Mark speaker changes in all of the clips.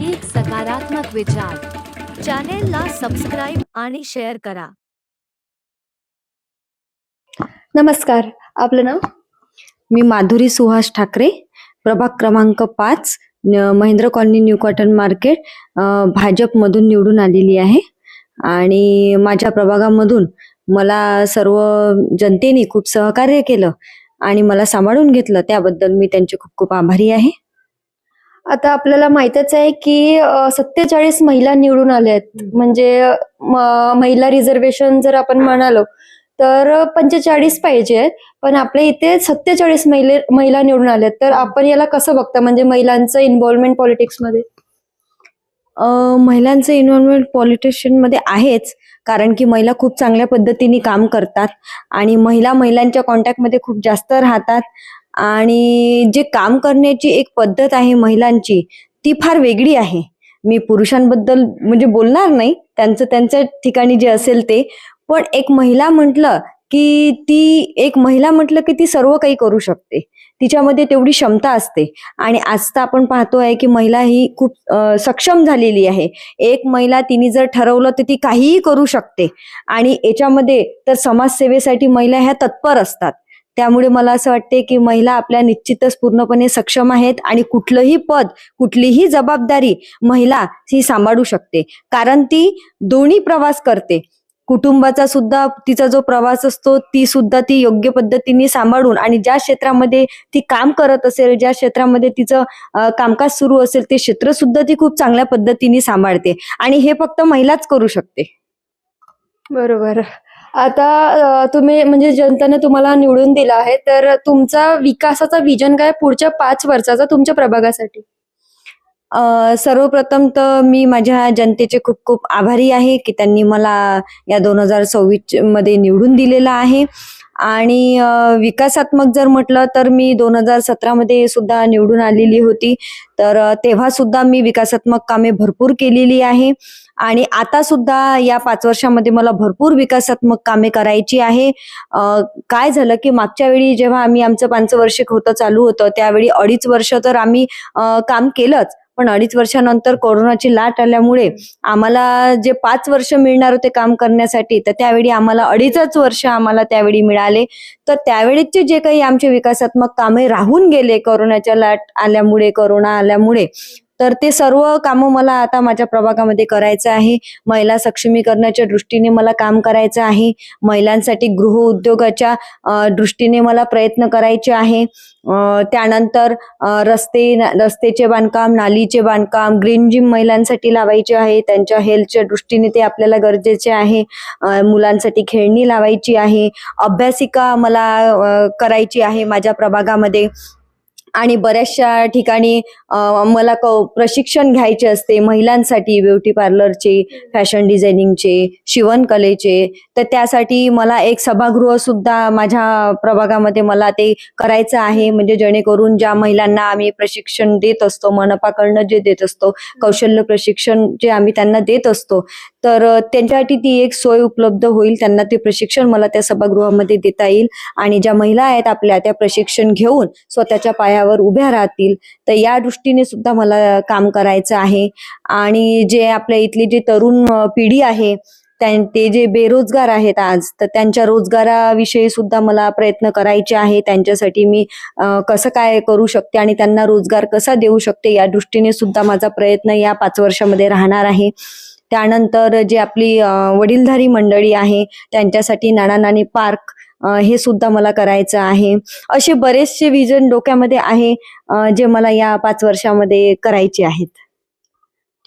Speaker 1: एक सकारात्मक विचार. चॅनेलला सबस्क्राईब आणि शेअर करा.
Speaker 2: नमस्कार, आपलं नाव?
Speaker 3: मी माधुरी सुहास ठाकरे, प्रभाग क्रमांक 5, Mahendra colony, new cotton market, भाजपमधून निवडून आलेली आहे. आणि माझ्या प्रभागामधून मला सर्व जनतेने खूप सहकार्य केलं आणि मला सांभाळून घेतलं, त्याबद्दल मी त्यांचे खूप खूप आभारी आहे.
Speaker 2: आता आपल्याला माहितच आहे की 47 महिला निवडून आल्या आहेत. म्हणजे महिला रिझर्वेशन जर आपण म्हणालो तर 45 पाहिजे, पण आपल्या इथे 47 महिला निवडून आल्यात. तर आपण याला कसं बघता, म्हणजे महिलांचं इन्व्हॉल्वमेंट पॉलिटिक्समध्ये?
Speaker 3: महिलांचं इन्व्हॉल्वमेंट पॉलिटिशियनमध्ये आहेच, कारण की महिला खूप चांगल्या पद्धतीने काम करतात आणि महिलांच्या कॉन्टॅक्टमध्ये खूप जास्त राहतात. आणि जे काम करण्याची एक पद्धत आहे महिलांची, ती फार वेगळी आहे. मी पुरुषांबद्दल म्हणजे बोलणार नाही, त्यांचं त्यांच्या ठिकाणी जे असेल ते. पण एक महिला म्हटलं की ती सर्व काही करू शकते. तिच्यामध्ये तेवढी क्षमता असते. आणि आज तर आपण पाहतोय की महिला ही खूप सक्षम झालेली आहे. एक महिला तिने जर ठरवलं तर ती काहीही करू शकते. आणि याच्यामध्ये तर समाजसेवेसाठी महिला ह्या तत्पर असतात. त्यामुळे मला असं वाटते की महिला आपल्या निश्चितच पूर्णपणे सक्षम आहेत आणि कुठलंही पद, कुठलीही जबाबदारी महिला ही सांभाळू शकते. कारण ती दोन्ही प्रवास करते. कुटुंबाचा सुद्धा तिचा जो प्रवास असतो ती योग्य पद्धतीने सांभाळून, आणि ज्या क्षेत्रामध्ये ती काम करत असेल, ज्या क्षेत्रामध्ये तिचं कामकाज सुरू असेल, ते क्षेत्र सुद्धा ती खूप चांगल्या पद्धतीने सांभाळते. आणि हे फक्त महिलाच करू शकते.
Speaker 2: बरोबर. आता तुम्ही म्हणजे जनतेने तुम्हाला निवडून दिलं आहे, तर तुमचा विकासाचा विजन काय पुढच्या 5 वर्षाचा तुमच्या प्रभागासाठी?
Speaker 3: सर्वप्रथम तर मी माझ्या जनतेचे खूप खूप आभारी आहे की त्यांनी मला या 2024 मध्ये निवडून दिलेलं आहे. आणि विकासात्मक जर म्हटलं तर मी 2017 मध्ये सुद्धा निवडून आलेली होती. तर तेव्हा सुद्धा मी विकासात्मक कामे भरपूर केलेली आहे. आणि आता सुद्धा या 5 वर्षामध्ये मला भरपूर विकासात्मक कामे करायची आहे. काय झालं की मागच्या वेळी जेव्हा आम्ही आमचं 5 वार्षिक चालू होतं, त्यावेळी 2.5 वर्ष तर आम्ही काम केलंच. पण 2.5 वर्षानंतर कोरोनाची लाट आल्यामुळे आम्हाला जे 5 वर्ष मिळणार होते काम करण्यासाठी, तर त्यावेळी आम्हाला 2.5च वर्ष आम्हाला त्यावेळी मिळाले. तर त्यावेळीचे जे काही आमचे विकासात्मक कामे राहून गेले कोरोनाच्या लाट आल्यामुळे, कोरोना आल्यामुळे, तर ते सर्व कामं मला आता माझ्या प्रभागामध्ये करायचं आहे. महिला सक्षमीकरणाच्या दृष्टीने मला काम करायचं आहे. महिलांसाठी गृह उद्योगाच्या दृष्टीने मला प्रयत्न करायचे आहे. त्यानंतर रस्त्याचे बांधकाम, नालीचे बांधकाम, ग्रीन जिम महिलांसाठी लावायचे आहे. त्यांच्या हेल्थच्या दृष्टीने ते आपल्याला गरजेचे आहे. मुलांसाठी खेळणी लावायची आहे. अभ्यासिका मला करायची आहे माझ्या प्रभागामध्ये. आणि बऱ्याचशा ठिकाणी मला प्रशिक्षण घ्यायचे असते महिलांसाठी, ब्युटी पार्लरचे, फॅशन डिझायनिंगचे, शिवणकलेचे. तर त्यासाठी मला एक सभागृह सुद्धा माझ्या प्रभागामध्ये मला ते करायचं आहे. म्हणजे जेणेकरून ज्या महिलांना आम्ही प्रशिक्षण देत असतो, मनपाकडनं जे देत असतो, कौशल्य प्रशिक्षण जे आम्ही त्यांना देत असतो, तर त्यांच्यासाठी ती एक सोय उपलब्ध होईल. त्यांना ते प्रशिक्षण मला त्या सभागृहामध्ये देता येईल. आणि ज्या महिला आहेत आपल्या, त्या प्रशिक्षण घेऊन स्वतःच्या पायावर उभ्या राहतील. तर या दृष्टीने सुद्धा मला काम करायचं आहे. आणि जे आपल्या इथली जी तरुण पिढी आहे, ते जे बेरोजगार आहेत आज, तर त्यांच्या रोजगाराविषयी सुद्धा मला प्रयत्न करायचे आहे. त्यांच्यासाठी मी कसं काय करू शकते आणि त्यांना रोजगार कसा देऊ शकते, या दृष्टीने सुद्धा माझा प्रयत्न या 5 वर्षामध्ये राहणार आहे. त्यानंतर जे आपली वडीलधारी मंडळी आहे, त्यांच्यासाठी नाना नानी पार्क हे सुद्धा मला करायचं आहे. असे बरेचसे विजन डोक्यामध्ये आहे जे मला या 5 वर्षामध्ये करायचे आहेत.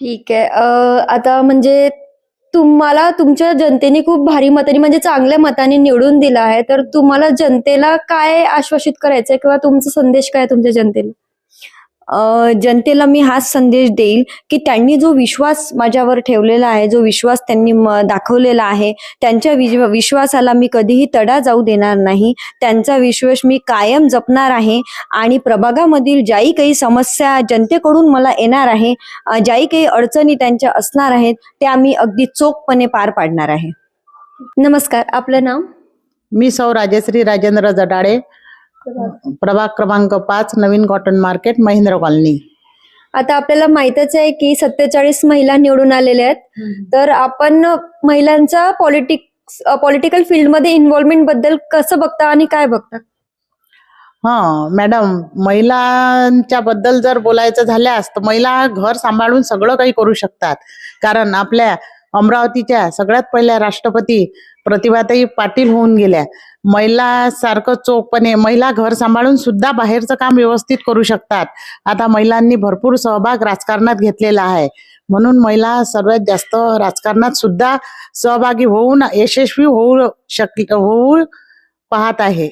Speaker 2: ठीक आहे. आता म्हणजे तुम्हाला तुमच्या जनतेने खूप भारी मताने, म्हणजे चांगल्या मताने निवडून दिलं आहे, तर तुम्हाला जनतेला काय आश्वासित करायचंय किंवा तुमचा संदेश काय तुमच्या जनतेला?
Speaker 3: जनतेला मी हाच संदेश देईल की त्यांनी जो विश्वास माझ्यावर ठेवलेला आहे, जो विश्वास त्यांनी दाखवलेला आहे, त्यांच्या विश्वासाला मी कधीही तडा जाऊ देणार नाही. त्यांचा विश्वास मी कायम जपणार आहे. आणि प्रभागामधील ज्याही काही समस्या जनतेकडून मला येणार आहे, ज्याही काही अडचणी त्यांच्या असणार आहेत, त्या मी अगदी चोखपणे पार पाडणार आहे.
Speaker 2: नमस्कार, आपलं नाव?
Speaker 4: मी सौ राजश्री राजेंद्र जडाळे, प्रभाग क्रमांक 5, नवीन कॉटन मार्केट, महेंद्र कॉलनी.
Speaker 2: आता आपल्याला माहितच आहे की 47 महिला निवडून आलेल्या आहेत. तर आपण महिलांचा पॉलिटिकल फील्डमध्ये इन्व्हॉल्वमेंट बद्दल कसं बघता आणि काय बघता?
Speaker 4: मॅडम, महिलांच्या बद्दल जर बोलायचं झाल्यास तर महिला घर सांभाळून सगळं काही करू शकतात. कारण आपल्या अमरावतीच्या सगळ्यात पहिल्या राष्ट्रपती प्रतिभाताई पाटील होऊन गेल्या. महिला सारखं चोखपणे महिला घर सांभाळून सुद्धा बाहेरचं काम व्यवस्थित करू शकतात. आता महिलांनी भरपूर सहभाग राजकारणात घेतलेला आहे, म्हणून महिला सर्वात जास्त राजकारणात सुद्धा सहभागी होऊन यशस्वी होऊ पाहत आहे.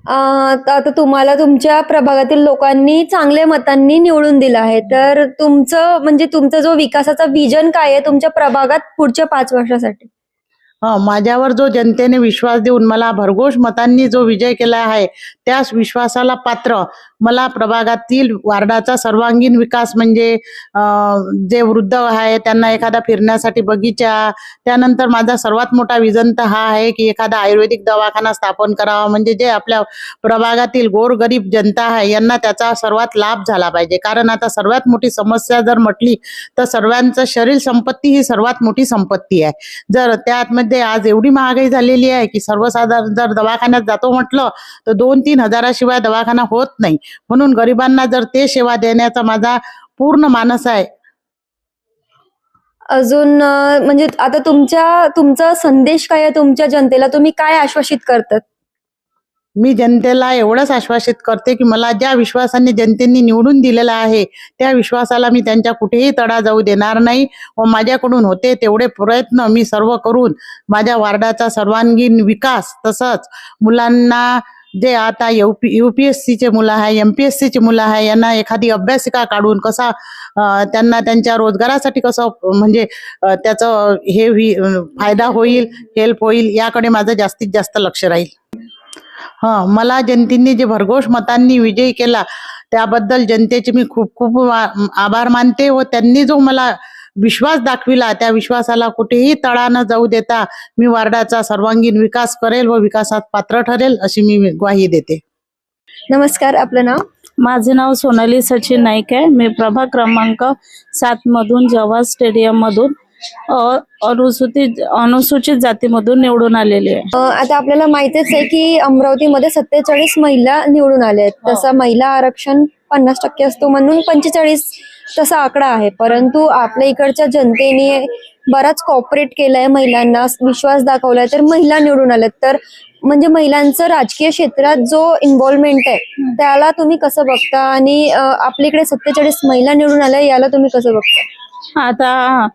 Speaker 2: आता तुम्हाला तुमच्या प्रभागातील लोकांनी चांगल्या मतांनी निवडून दिलं आहे. तर तुमचा जो विकासाचा विजन काय आहे तुमच्या प्रभागात पुढच्या 5 वर्षासाठी?
Speaker 4: माझ्यावर जो जनतेने विश्वास देऊन मला भरघोस मतांनी जो विजय केला आहे, त्याच विश्वासाला पात्र मला प्रभागातील वार्डाचा सर्वांगीण विकास म्हणजे जे वृद्ध आहे त्यांना एखादा फिरण्यासाठी बगीचा, त्यानंतर माझा सर्वात मोठा विजन तर हा आहे की एखादा आयुर्वेदिक दवाखाना स्थापन करावा, म्हणजे जे आपल्या प्रभागातील गोरगरीब जनता आहे यांना त्याचा सर्वात लाभ झाला पाहिजे. कारण आता सर्वात मोठी समस्या जर म्हटली तर सर्वांचं शरीर संपत्ती ही सर्वात मोठी संपत्ती आहे. जर त्यामध्ये आज एवढी महागाई झालेली आहे की सर्वसाधारण जर दवाखान्यात जातो म्हटलं तर 2-3 हजाराशिवाय दवाखाना होत नाही. म्हणून गरिबांना जर ते सेवा देण्याचा माझा पूर्ण मानस आहे.
Speaker 2: अजून आता तुमचा संदेश काय आहे तुमच्या जनतेला? तुम्ही काय आश्वासित करतात?
Speaker 4: मी जनतेला एवढंच आश्वासित करते की मला ज्या विश्वासाने जनतेने निवडून दिलेला आहे त्या विश्वासाला मी त्यांच्या कुठेही तडा जाऊ देणार नाही व माझ्याकडून होते तेवढे प्रयत्न मी सर्व करून माझ्या वार्डाचा सर्वांगीण विकास, तसंच मुलांना जे आता UPSCचे मुलं आहे, MPSCचे मुलं आहे यांना एखादी अभ्यासिका काढून कसा त्यांना त्यांच्या रोजगारासाठी कसं म्हणजे त्याचं फायदा होईल, हेल्प होईल, याकडे माझं जास्तीत जास्त लक्ष राहील. मला जनतेने जे भरघोस मतांनी विजयी केला त्याबद्दल जनतेचे मी खूप खूप आभार मानते व त्यांनी जो मला विश्वास दाखविला त्या विश्वासाला कुठेही तडा न जाऊ देता मी वार्डाचा सर्वांगीण विकास करेल व विकासात पात्र ठरेल अशी मी ग्वाही देते.
Speaker 2: नमस्कार, आपलं नाव?
Speaker 5: माझे नाव सोनाली सचिन नाईक आहे. मी प्रभाग क्रमांक 7 मधून जवाहर स्टेडियम मधून अनुसूचित जातीमधून निवडून आलेली आहे.
Speaker 2: आता आपल्याला माहितीच आहे की अमरावतीमध्ये 47 महिला निवडून आल्या आहेत. तसं महिला आरक्षण 50% असतो म्हणून 45 तसा आकडा आहे. परंतु आपल्या इकडच्या जनतेने बराच कॉपरेट केलाय, महिलांना विश्वास दाखवलाय, तर महिला निवडून आल्यात. तर म्हणजे महिलांचं राजकीय क्षेत्रात जो इन्व्हॉल्वमेंट आहे त्याला तुम्ही कसं बघता आणि आपल्याकडे 47 महिला निवडून आल्या याला तुम्ही कसं बघता?
Speaker 5: आता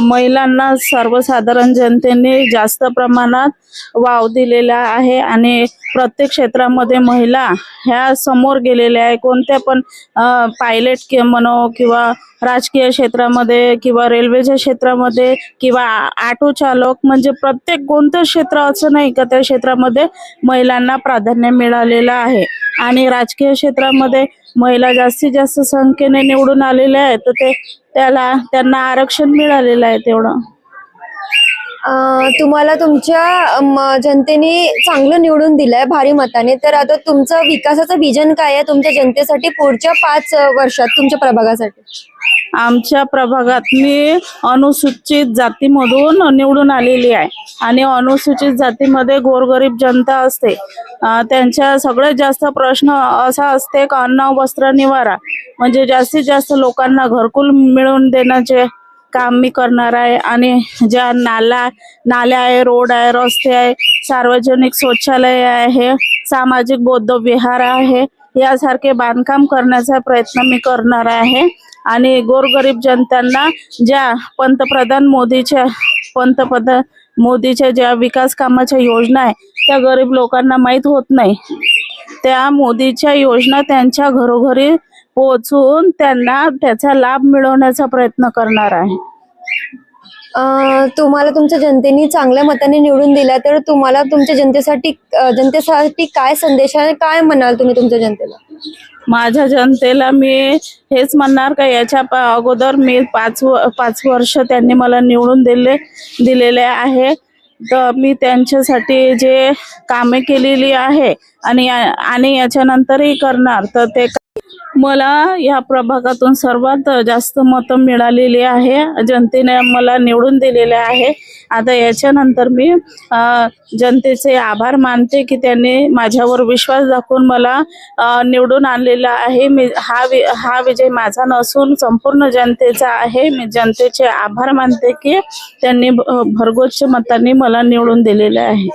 Speaker 5: महिलांना सर्वसाधारण जनतेने जास्त प्रमाणात वाव दिलेला आहे आणि प्रत्येक क्षेत्रामध्ये महिला ह्या समोर गेलेल्या आहे. कोणत्या पण पायलट म्हणो किंवा राजकीय क्षेत्रामध्ये किंवा रेल्वेच्या क्षेत्रामध्ये किंवा ऑटो चालक, म्हणजे प्रत्येक कोणतं क्षेत्र असं नाही का त्या क्षेत्रामध्ये महिलांना प्राधान्य मिळालेलं आहे. आणि राजकीय क्षेत्रामध्ये महिला जास्तीत जास्त संख्येने निवडून आलेल्या आहेत, तर त्यांना आरक्षण मिळालेलं आहे तेवढं.
Speaker 2: तुम्हाला तुमच्या जनतेने चांगलं निवडून दिलंय भारी मताने. तर आता तुमचं विकासाचं विजन काय आहे तुमच्या जनतेसाठी पुढच्या 5 वर्षात तुमच्या प्रभागासाठी?
Speaker 5: आमच्या प्रभागात मी अनुसूचित जातीमधून निवडून आलेली आहे आणि अनुसूचित जातीमध्ये गोरगरीब जनता असते. त्यांच्या सगळ्यात जास्त प्रश्न असा असते का अन्न, वस्त्र, निवारा, म्हणजे जास्तीत जास्त लोकांना घरकुल मिळवून देण्याचे काम मी करणार आहे. आणि ज्या नाल्या आहे, रोड आहे, रस्ते आहे, सार्वजनिक शौचालय आहे, सामाजिक बौद्ध विहार आहे, यासारखे बांधकाम करण्याचा प्रयत्न मी करणार आहे. आणि गोरगरीब जनतांना ज्या पंतप्रधान मोदीच्या ज्या विकास कामाच्या योजना आहे त्या गरीब लोकांना माहीत होत नाही, त्या मोदीच्या योजना त्यांच्या घरोघरी पोहोचून त्यांना त्याचा लाभ मिळवण्याचा प्रयत्न करणार आहे.
Speaker 2: तुम्हाला तुमच्या जनतेने चांगल्या मताने निवडून दिला, तर तुम्हाला तुमच्या जनतेसाठी काय संदेश आहे, काय म्हणाल तुम्ही तुमच्या जनतेला?
Speaker 5: माझ्या जनतेला मी हेच म्हणणार का याच्या अगोदर मी 5 वर्ष त्यांनी मला निवडून दिलेले आहे, तर मी त्यांच्यासाठी जे कामे केलेली आहे आणि याच्यानंतरही करणार, तर ते मला या प्रभागातून सर्वात जास्त मतं मिळालेली आहे. जनतेने मला निवडून दिलेले आहे. आता याच्यानंतर मी जनतेचे आभार मानते की त्यांनी माझ्यावर विश्वास दाखवून मला निवडून आणलेला आहे. हा विजय माझा नसून संपूर्ण जनतेचा आहे. मी जनतेचे आभार मानते की त्यांनी भरघोस मतांनी मला निवडून दिलेले आहे.